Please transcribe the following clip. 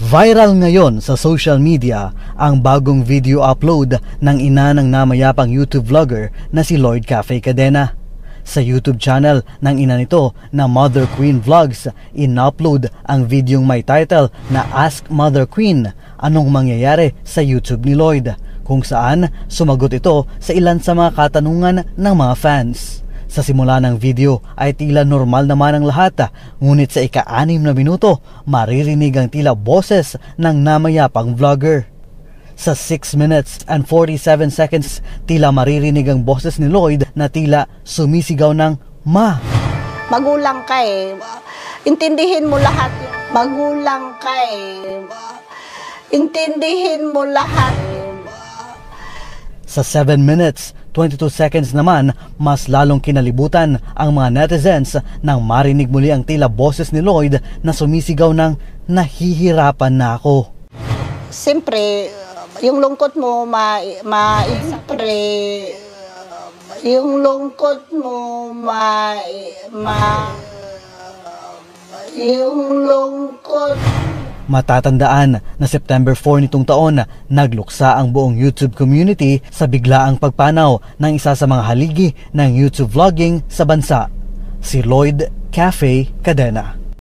Viral ngayon sa social media ang bagong video upload ng ina ng namayapang YouTube vlogger na si Lloyd Cafe Cadena. Sa YouTube channel ng ina nito na Mother Queen Vlogs, in-upload ang videong may title na Ask Mother Queen, anong mangyayari sa YouTube ni Lloyd, kung saan sumagot ito sa ilan sa mga katanungan ng mga fans. Sa simula ng video ay tila normal naman ang lahat, ngunit sa ika-6 na minuto, maririnig ang tila boses ng namayapang vlogger. Sa 6 minutes and 47 seconds, tila maririnig ang boses ni Lloyd na tila sumisigaw ng "Ma!" Magulang ka eh. Intindihin mo lahat. Magulang ka eh. Intindihin mo lahat. Sa 7 minutes, 22 seconds naman, mas lalong kinalibutan ang mga netizens nang marinig muli ang tila boses ni Lloyd na sumisigaw ng "Nahihirapan na ako." Siyempre, yung lungkot mo, yung lungkot mo, yung lungkot. Matatandaan na September 4 nitong taon, nagluksa ang buong YouTube community sa biglaang pagpanaw ng isa sa mga haligi ng YouTube vlogging sa bansa, si Lloyd Cafe Cadena.